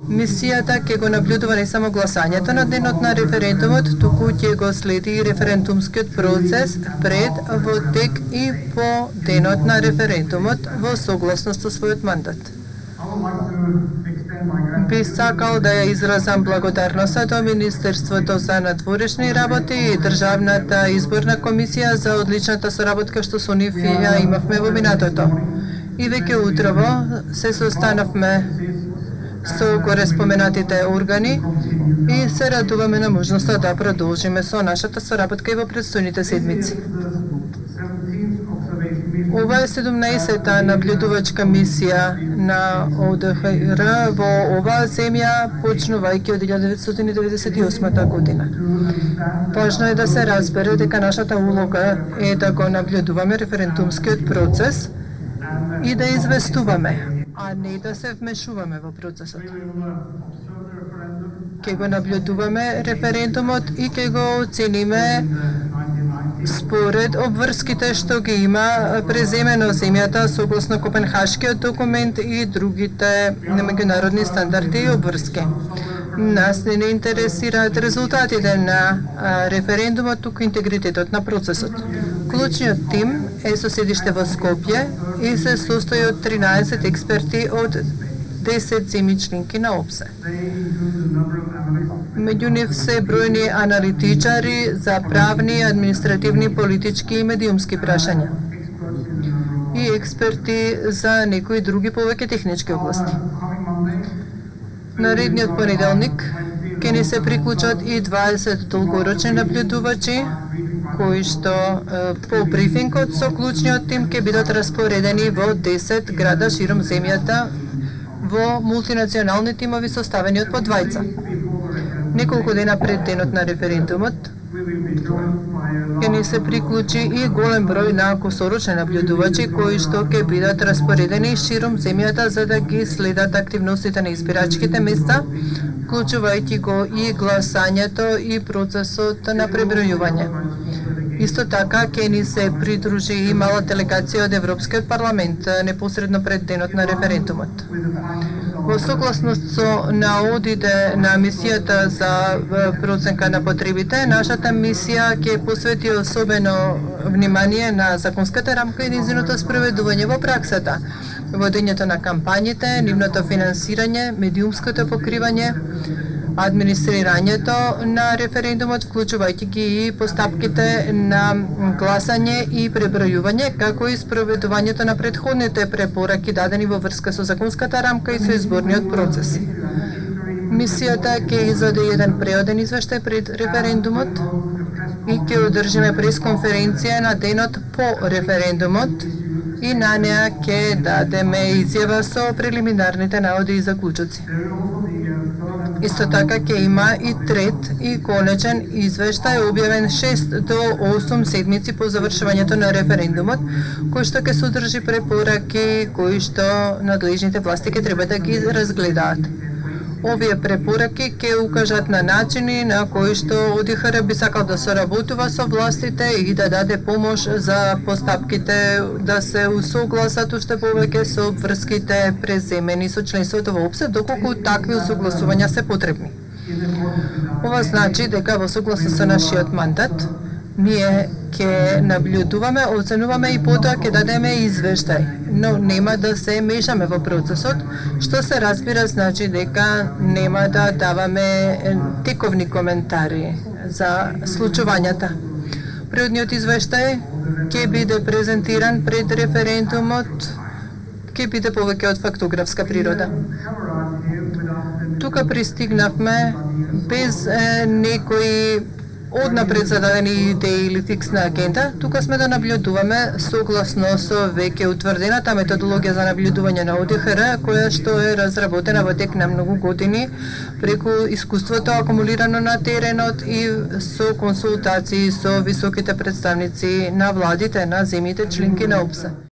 Мисијата ќе го наблюдува не само гласањето на денот на референдумот, туку ќе го следи и референдумскиот процес пред, во тек и по денот на референдумот во согласност со својот мандат. Би сакал да ја изразам благодарноста до Министерството за надворешни работи и Државната изборна комисија за одличната соработка што со нив ја имавме во минатото. И веќе утрово се состанавме со горе споменатите органи и се радуваме на можноста да продолжиме со нашата соработка и во предстојните седмици. Ова е 17-та наблюдувачка мисија на ОДХР во оваа земја, почнувајќи од 1998 година. Важно е да се разбере дека нашата улога е да го наблюдуваме референдумскиот процес и да известуваме, а не да се вмешуваме во процесот. Ке го наблюдуваме референдумот и ке го оцениме според обврските што ги има преземено земјата согласно Копенхашкиот документ и другите меѓународни стандарди и обврски. Нас не интересираат резултатите на референдумот, туку интегритетот на процесот. Клучниот тим е со седиште во Скопје и се состои од 13 експерти од 10 земји членки на ОПСЕ. Меѓу нив се бројни аналитичари за правни, административни, политички и медиумски прашања и експерти за некои други повеќе технички области. Наредниот понеделник ќе ни се приклучат и 20 долгорочни наблюдувачи кои што по брифингот со клучниот тим ќе бидат распоредени во 10 града широм земјата во мултинационални тимови составени од по двајца. Неколку дена пред денот на референдумот ќе ни се приклучи и голем број на косорочни наблюдувачи кои што ќе бидат распоредени широм земјата за да ги следат активностите на избирачките места, вклучувајќи го и гласањето и процесот на пребројување. Исто така ќе ни се придружи и мала делегација од Европскиот парламент непосредно пред денот на референдумот. Во согласност со наодите на мисијата за проценка на потребите, нашата мисија ќе посвети особено внимание на законската рамка и нејзиното спроведување во праксата, водењето на кампањите, нивното финансирање, медиумското покривање, администрирањето на референдумот, вклучувајќи ги и постапките на гласање и пребројување, како и спроведувањето на претходните препораки дадени во врска со законската рамка и со изборниот процес. Мисијата ќе издаде еден преоден извештај пред референдумот и ќе одржиме пресконференција на денот по референдумот и на неа ќе дадеме изјава со прелиминарните наоди и заклучоци. Исто така ќе има и трет и конечен извештај објавен 6 до 8 седмици по завршувањето на референдумот, кој што ќе содржи препораки кои што надлежните власти ќе треба да ги разгледаат. Овие препораки ќе укажат на начини на кои што ОДХР би сакал да соработува со властите и да даде помош за постапките да се усогласат уште повеќе со врските преземени со членството во ОПСЕ, доколку такви усогласувања се потребни. Ова значи дека во согласност со нашиот мандат, ние ќе наблюдуваме, оценуваме и потоа ќе дадеме извештај, но нема да се мешаме во процесот, што се разбира значи дека нема да даваме тековни коментари за случувањата. Природниот извештај ќе биде презентиран пред референдумот, ќе биде повеќе од фактографска природа. Тука пристигнавме без некои однапред зададени идеи или фиксна агенда, тука сме да наблюдуваме согласно со веќе утврдената методологија за наблюдување на ОДХР, која што е разработена во тек на многу години преку искуството акумулирано на теренот и со консултации со високите представници на владите на земјите членки на ОПСЕ.